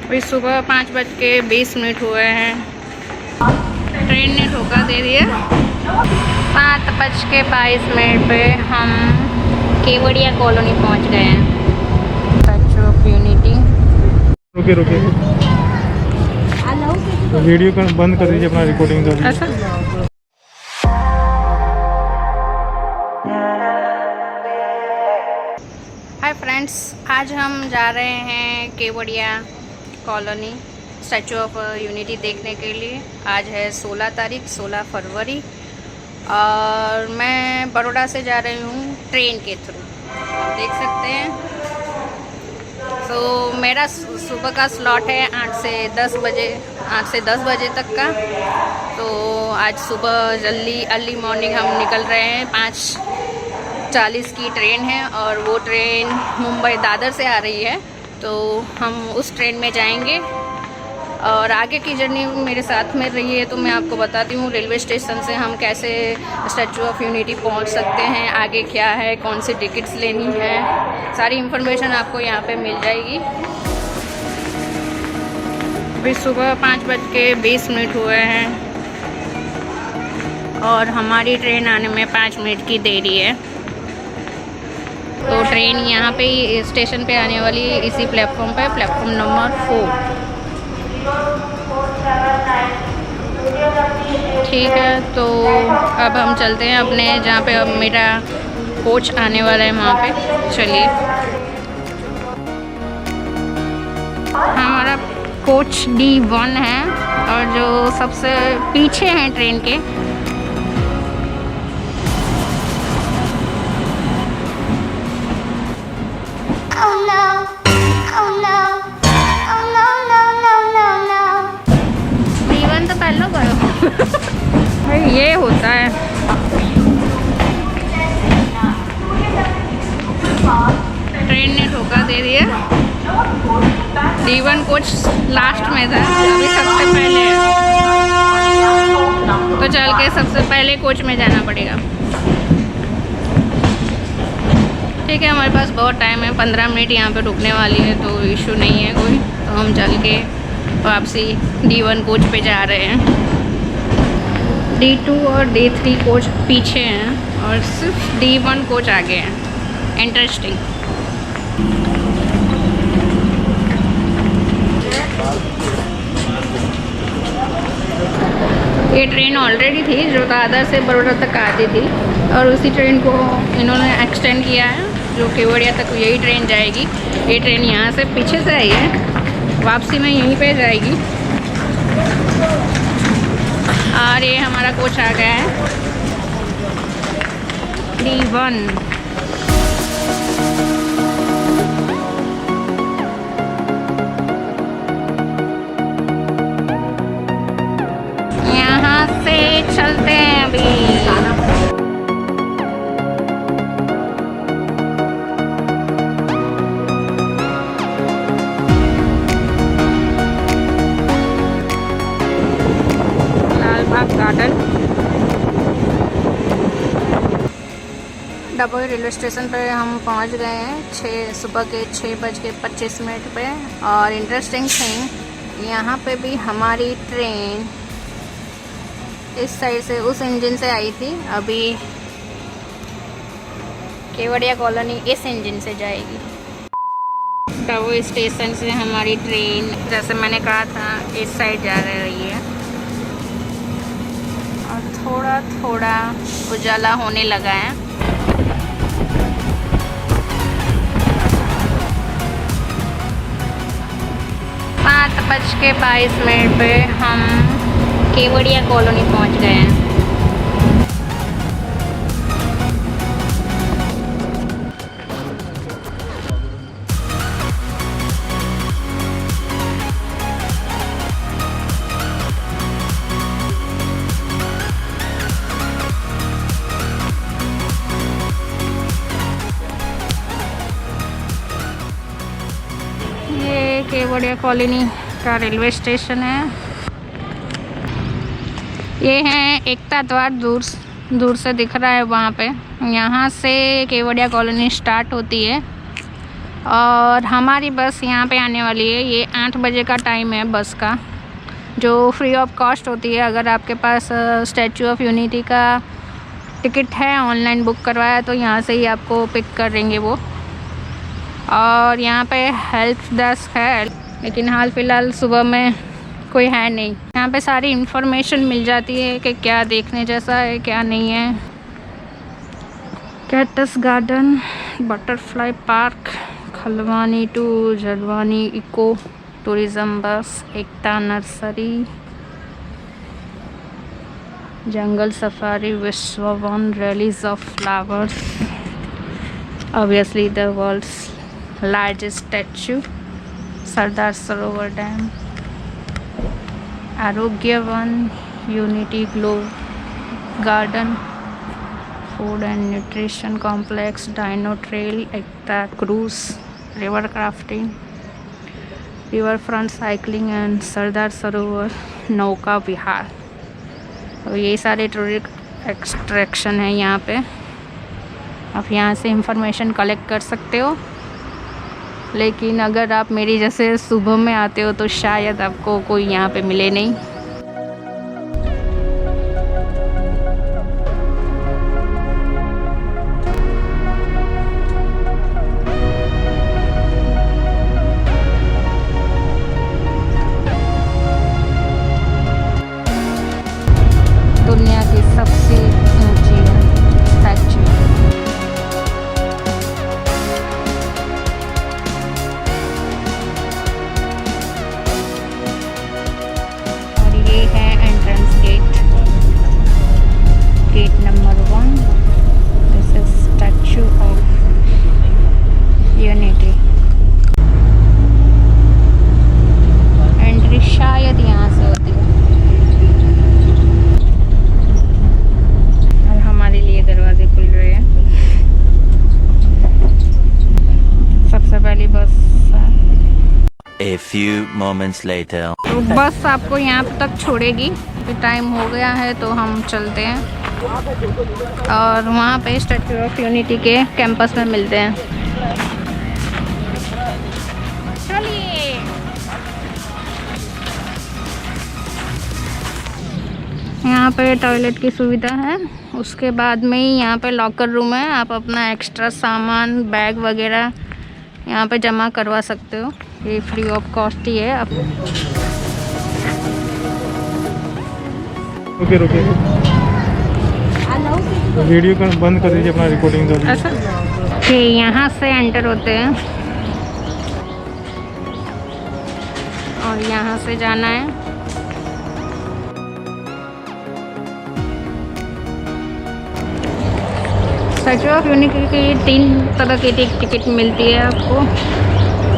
अभी सुबह 5:20 हुए हैं। ट्रेन ने धोखा दे दिया। 7:22 पे हम केवड़िया कॉलोनी पहुंच गए हैं। Statue of unity. रुके रुके तो वीडियो का बंद कर दीजिए अपना रिकॉर्डिंग का। ऐसा हाय फ्रेंड्स, आज हम जा रहे हैं Kevadia colony statue of unity देखने के लिए। आज है 16 फरवरी और मैं बड़ौदा से जा रही हूँ ट्रेन के थ्रू, आप देख सकते हैं। तो मेरा सुबह का स्लॉट है 8 से 10 बजे तक का। तो आज सुबह जल्दी अर्ली मॉर्निंग हम निकल रहे हैं। 5:40 की ट्रेन है और वो ट्रेन मुंबई दादर से आ रही है, तो हम उस ट्रेन में जाएंगे। और आगे की जर्नी मेरे साथ में रही है तो मैं आपको बताती हूँ रेलवे स्टेशन से हम कैसे स्टैचू ऑफ यूनिटी पहुँच सकते हैं, आगे क्या है, कौन सी टिकट्स लेनी है, सारी इन्फॉर्मेशन आपको यहाँ पे मिल जाएगी। अभी सुबह 5:20 हुए हैं और हमारी ट्रेन आने में 5 मिनट की देरी है। तो ट्रेन यहाँ पे ही स्टेशन पे आने वाली है, इसी प्लेटफॉर्म पे, प्लेटफॉर्म नंबर 4। ठीक है, तो अब हम चलते हैं अपने जहाँ पे अब मेरा कोच आने वाला है वहाँ पे। चलिए, हमारा कोच D1 है और जो सबसे पीछे हैं ट्रेन के। Oh no, oh no, oh no, no, no, no, no. D1 तो पहले करो। भाई ये होता है। ट्रेन ने धोखा दे दिया। D1 कोच लास्ट में था, अभी सबसे पहले है, तो चल के सबसे पहले कोच में जाना पड़ेगा। ठीक है, हमारे पास बहुत टाइम है, 15 मिनट यहाँ पे रुकने वाली है, तो इशू नहीं है कोई। तो हम चल के वापसी D1 कोच पे जा रहे हैं। D2 और D3 कोच पीछे हैं और सिर्फ D1 कोच आगे हैं। इंटरेस्टिंग। ये ट्रेन ऑलरेडी थी जो दादर से बड़ौदा तक आती थी और उसी ट्रेन को इन्होंने एक्सटेंड किया है, जो केवड़िया तक यही ट्रेन जाएगी। ये ट्रेन यहाँ से पीछे से आई है, वापसी में यहीं पे जाएगी। और ये हमारा कोच आ गया है D1। यहाँ से चलते हैं अभी। गार्डन डभोई रेलवे स्टेशन पर हम पहुंच गए हैं सुबह के 6:25 पे। और इंटरेस्टिंग थिंग, यहाँ पे भी हमारी ट्रेन इस साइड से उस इंजन से आई थी, अभी केवड़िया कॉलोनी इस इंजन से जाएगी। डभोई स्टेशन से हमारी ट्रेन, जैसे मैंने कहा था, इस साइड जा रही है और थोड़ा थोड़ा उजाला होने लगा है। पाँच 5:22 पे हम केवड़िया कॉलोनी पहुंच गए हैं। केवड़िया कॉलोनी का रेलवे स्टेशन है। ये है एकता द्वार, दूर से दिख रहा है वहाँ पे। यहाँ से केवड़िया कॉलोनी स्टार्ट होती है और हमारी बस यहाँ पे आने वाली है। ये 8 बजे का टाइम है बस का, जो फ्री ऑफ कॉस्ट होती है। अगर आपके पास स्टैचू ऑफ यूनिटी का टिकट है, ऑनलाइन बुक करवाया, तो यहाँ से ही आपको पिक करेंगे वो। और यहाँ पे हेल्प डेस्क है, लेकिन हाल फिलहाल सुबह में कोई है नहीं। यहाँ पे सारी इन्फॉर्मेशन मिल जाती है कि क्या देखने जैसा है, क्या नहीं है। Cactus garden, butterfly park, Khalwani to Jalwani eco tourism bus, Ekta nursery, jungle safari, Vishwavan, valleys of flowers, obviously the world's largest statue, Sardar Sarovar dam, Arogya Van, unity glow garden, food and nutrition complex, dino trail, Ekta cruise, river rafting, riverfront cycling and Sardar Sarovar Nauka विहार। तो ये सारे tourist extraction है यहाँ पे। आप यहाँ से information collect कर सकते हो, लेकिन अगर आप मेरी जैसे सुबह में आते हो तो शायद आपको कोई यहाँ पे मिले नहीं। दुनिया की सबसे ऊंची स्टैचू। और ये है entrance gate, gate number 1। This is Statue of Unity. Entry शायद यहाँ से होती है। दरवाजे खुल रहे हैं। सबसे पहली बस। A few moments later. तो बस आपको यहाँ तक छोड़ेगी। टाइम हो गया है तो हम चलते हैं और वहाँ पे स्टैचू ऑफ यूनिटी के कैंपस में मिलते हैं। चलिए। यहाँ पे टॉयलेट की सुविधा है। उसके बाद में ही यहाँ पे लॉकर रूम है। आप अपना एक्स्ट्रा सामान, बैग वगैरह यहाँ पे जमा करवा सकते हो। ये फ्री ऑफ कॉस्ट ही है। आप रुकिए रुकिए, वीडियो का बंद कर दीजिए, अपना रिकॉर्डिंग का। ऐसा कि यहाँ से एंटर होते हैं और यहाँ से जाना है। स्टैचू ऑफ यूनिटी की 3 तरह की टिकट मिलती है आपको।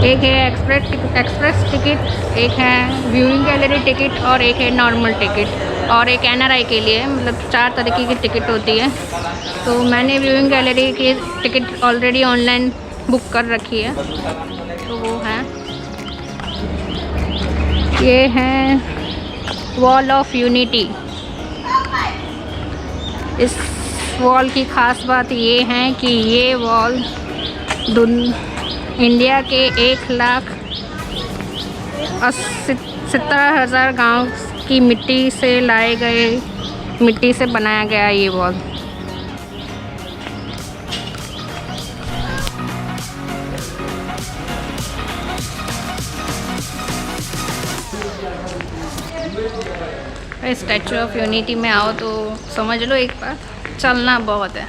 एक है एक्सप्रेस टिकट, एक है व्यूइंग गैलरी टिकट और एक है नॉर्मल टिकट, और एक NRI के लिए, मतलब 4 तरीके की टिकट होती है। तो मैंने व्यूइंग गैलरी की टिकट ऑलरेडी ऑनलाइन बुक कर रखी है, तो वो है। ये है वॉल ऑफ यूनिटी। इस वॉल की ख़ास बात ये है कि ये वॉल इंडिया के 1,70,000 गांव की मिट्टी से बनाया गया ये वॉल। स्टैचू ऑफ यूनिटी में आओ तो समझ लो एक बार, चलना बहुत है।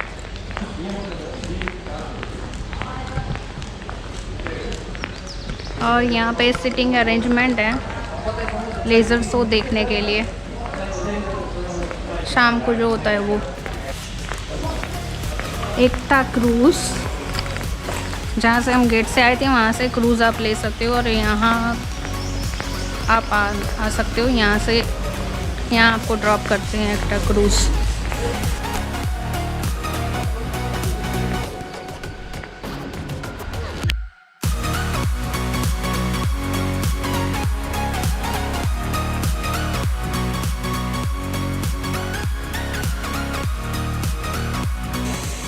और यहाँ पे सिटिंग अरेंजमेंट है लेज़र शो देखने के लिए, शाम को जो होता है वो। एकता क्रूज़, जहाँ से हम गेट से आए थे वहाँ से क्रूज़ आप ले सकते हो, और यहाँ आप आ सकते हो। यहाँ आपको ड्रॉप करते हैं एकता क्रूज़।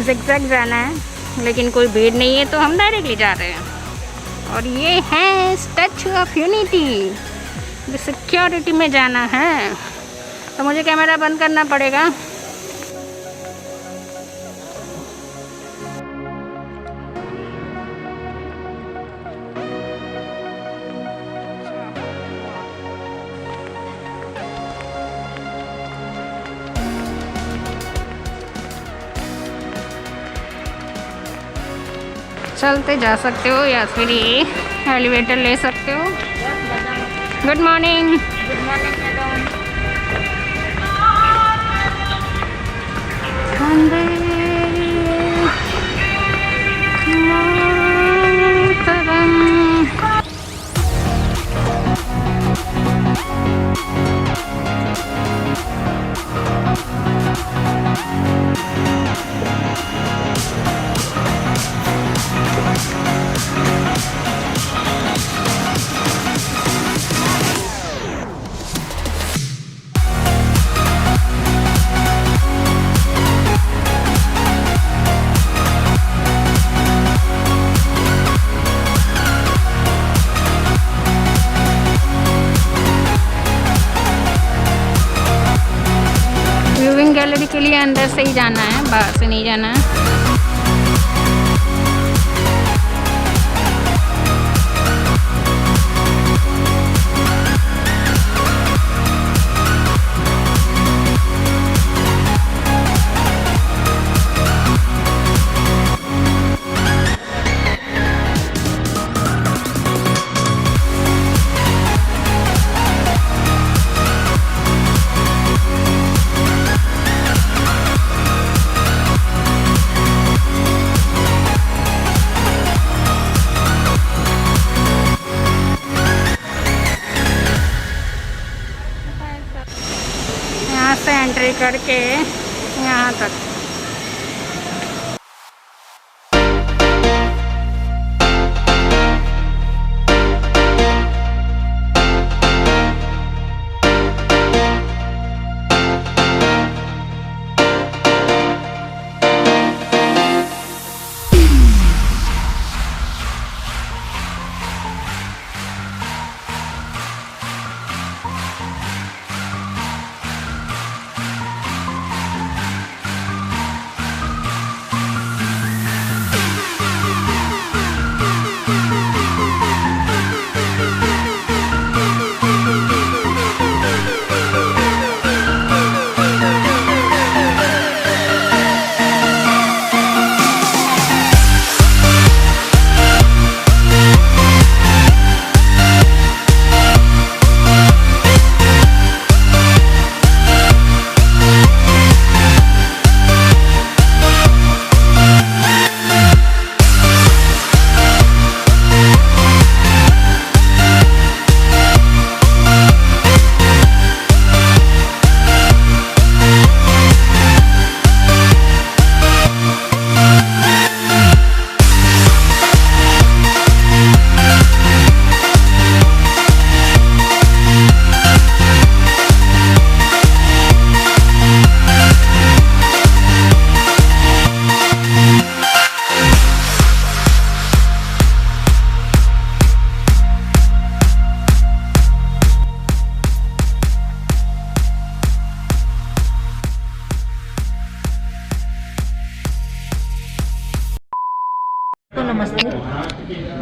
ज़िगज़ैग जाना है, लेकिन कोई भीड़ नहीं है तो हम डायरेक्टली जा रहे हैं। और ये है स्टैचू ऑफ यूनिटी। सिक्योरिटी में जाना है तो मुझे कैमरा बंद करना पड़ेगा। चलते जा सकते हो या फिर ये एलिवेटर ले सकते हो। Good morning. Good morning madam. Vande Mataram. Viewing gallery के लिए अंदर से ही जाना है, बाहर से नहीं जाना है। यहाँ से एंट्री करके यहाँ तक। तो नमस्ते।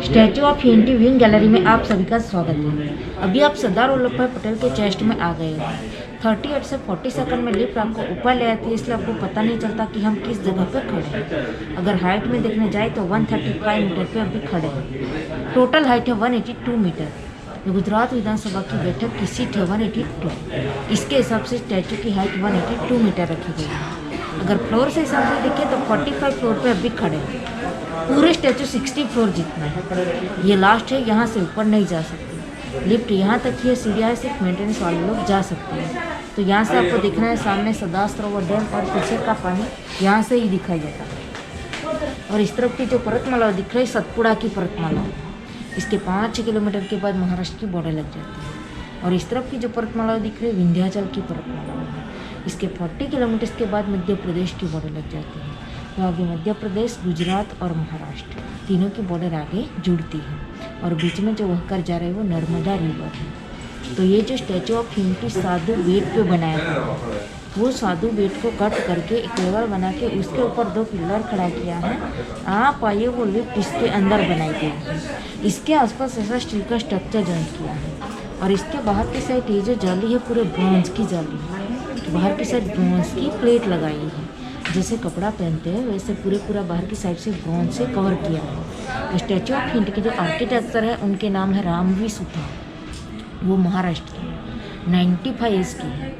Statue of unity viewing gallery में आप सभी का स्वागत है। अभी आप सरदार वल्लभ भाई पटेल के चेस्ट में आ गए हैं। 38 से 40 सेकंड में लिफ्ट आपको ऊपर ले आती है, इसलिए आपको पता नहीं चलता कि हम किस जगह पर खड़े हैं। अगर हाइट में देखने जाए तो 135 मीटर पे अभी खड़े हैं। टोटल हाइट है 182 मीटर। गुजरात विधानसभा की बैठक की सीट है 182। इसके हिसाब से स्टैचू की हाइट 182 मीटर रखी गई है। अगर फ्लोर से हिसाब से देखें तो 45 फ्लोर पे अभी खड़े हैं। पूरे स्टैचू 60 फ्लोर जितना है। ये लास्ट है, यहाँ से ऊपर नहीं जा सकते। लिफ्ट यहाँ तक ही है, सीढ़ियाँ सिर्फ मेंटेनेंस वाले लोग जा सकते हैं। तो यहाँ से आपको दिखना है सामने सरदार सरोवर डैम और पीछे का पानी यहाँ से ही दिखाई देता है। और इस तरफ की जो पर्वतमाला दिख रही है सतपुड़ा की पर्वतमाला। इसके 5 किलोमीटर के बाद महाराष्ट्र की बॉर्डर लग जाती है। और इस तरफ की जो पर्वतमाला दिख रही है विंध्याचल की पर्वतमाला है। इसके 40 किलोमीटर के बाद मध्य प्रदेश की बॉर्डर लग जाती है। तो आगे मध्य प्रदेश, गुजरात और महाराष्ट्र तीनों की बॉर्डर आगे जुड़ती है। और बीच में जो वह कर जा रहे हैं वो नर्मदा रिवर है। तो ये जो स्टैचू ऑफ यूनिटी साधु बेट पे बनाया था, वो साधु बेट को कट करके एक लेवल बना के उसके ऊपर 2 पिलर खड़ा किया है। आप आइए, वो लिफ्ट इसके अंदर बनाई गई है। इसके आसपास ऐसा स्टील का स्ट्रक्चर जॉइन किया है और इसके बाहर की साइड ये जो जाली है पूरे ब्रॉन्ज की जाली है। बाहर की साइड ब्रॉन्ज की प्लेट लगाई है, जैसे कपड़ा पहनते हैं वैसे पूरा बाहर की साइड से ब्रॉन्ज से कवर किया है। स्टैचू ऑफ यूनिटी के जो आर्किटेक्चर है उनके नाम है रामवी सुता, वो महाराष्ट्र की 95 ईयर्स की है।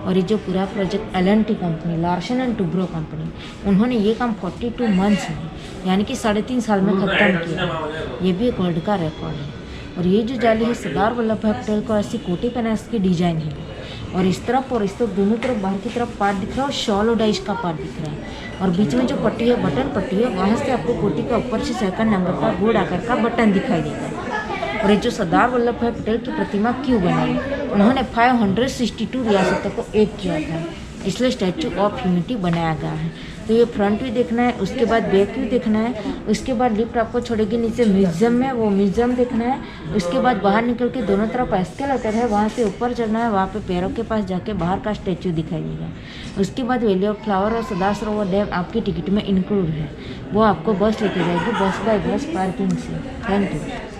और ये जो पूरा project L&T company, Larsen and Toubro company, उन्होंने ये काम 42 मंथ्स में यानी कि 3.5 साल में ख़त्म किया। ये भी एक वर्ल्ड का रिकॉर्ड है। और ये जो जाली है सरदार वल्लभ भाई पटेल को ऐसी कोटी पहना इसकी डिजाइन है। और इस तरफ दोनों तरफ बाहर की तरफ पार्ट दिख रहा है और शॉल और डाइस का पार्ट दिख रहा है। और बीच में जो पट्टी है, बटन पट्टी है, वहाँ से आपको कोटी का ऊपर से 2nd नंबर का गोल आकार का बटन दिखाई देगा। और ये जो सरदार वल्लभ भाई पटेल की प्रतिमा क्यों बनाई, उन्होंने 562 रियासतों को एक किया था, इसलिए स्टैचू ऑफ यूनिटी बनाया गया है। तो ये फ्रंट व्यू देखना है, उसके बाद बैक व्यू देखना है, उसके बाद लिफ्ट आपको छोड़ेगी नीचे म्यूजियम में, वो म्यूजियम देखना है। उसके बाद बाहर निकल के दोनों तरफ एस्केलेटर है, वहाँ से ऊपर चढ़ना है, वहाँ पे पैरों के पास जाके बाहर का स्टैचू दिखाई देगा। उसके बाद वैली ऑफ फ्लावर और सरदार सरोवर डैम आपकी टिकट में इंक्लूड है, वो आपको बस लेके जाएगी, बस बाय बस पार्किंग से।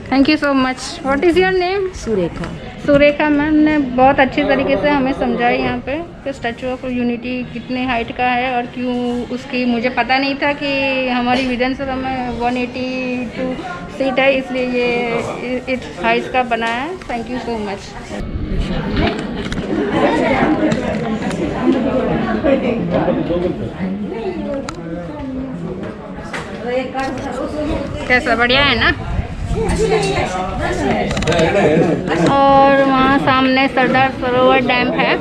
Thank you so much. What is your name? Surekha. Surekha ma'am ने बहुत अच्छी तरीके से हमें समझाई यहाँ पे कि स्टैचू ऑफ यूनिटी कितने हाइट का है और क्यों उसकी, मुझे पता नहीं था कि हमारी विधानसभा में 182 सीट है, इसलिए ये इस हाइट का बना है। Thank you so much. कैसा, बढ़िया है ना? और वहाँ सामने सरदार सरोवर डैम है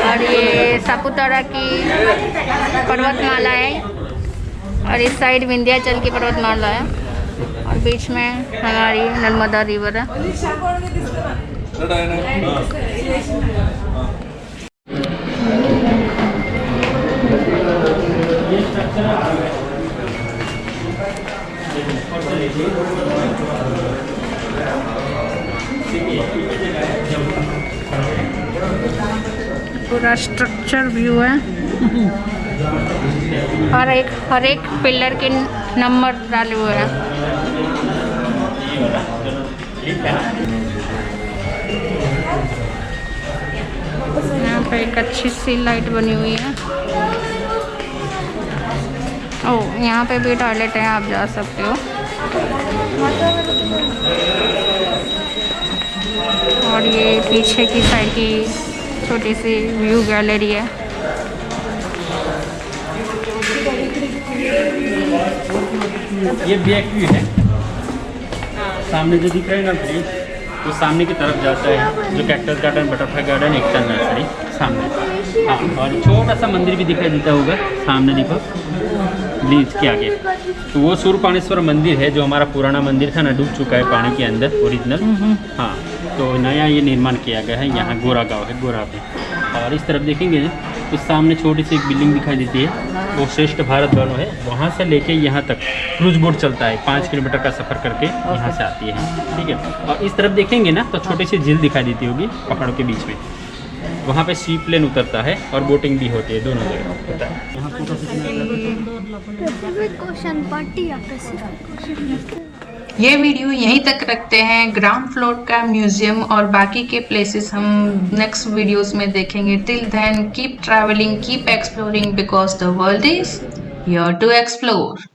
और ये सापुतारा की पर्वतमाला है और इस साइड विंध्याचल की पर्वतमाला है और बीच में हमारी नर्मदा रिवर है। पूरा स्ट्रक्चर व्यू है और हर एक पिलर के नंबर डाले हुए हैं। यहाँ पे एक अच्छी सी लाइट बनी हुई है। ओह, यहाँ पे भी टॉयलेट है, आप जा सकते हो। और ये पीछे की साइड की छोटी सी व्यू गैलरी है। ये बैक व्यू है। सामने जो दिख रहा है ना ब्रिज, वो सामने की तरफ जाता है, जो कैक्टस गार्डन, बटरफ्लाई गार्डन, एकता नर्सरी सामने। हाँ, और छोटा सा मंदिर भी दिखाई देता होगा सामने, देखो ब्रिज के आगे। तो वो सूर्यपाणेश्वर मंदिर है, जो हमारा पुराना मंदिर था ना, डूब चुका है पानी के अंदर ओरिजिनल। हाँ, तो नया ये निर्माण किया गया है। यहाँ गोरा गाँव है, गोरा पे। और इस तरफ देखेंगे ना, तो सामने छोटी सी एक बिल्डिंग दिखाई देती है, वो श्रेष्ठ भारत भवन है। वहाँ से लेके यहाँ तक क्रूज बोट चलता है, 5 किलोमीटर का सफ़र करके यहाँ से आती है, ठीक है। और इस तरफ देखेंगे ना, तो छोटी सी झील दिखाई देती होगी पहाड़ों के बीच में, वहाँ पे सी प्लेन उतरता है और बोटिंग भी होती है, दोनों जगह होता है। ये वीडियो यहीं तक रखते हैं। ग्राउंड फ्लोर का म्यूजियम और बाकी के प्लेसेस हम नेक्स्ट वीडियोस में देखेंगे। Till then keep travelling, keep exploring, because the world is here to explore.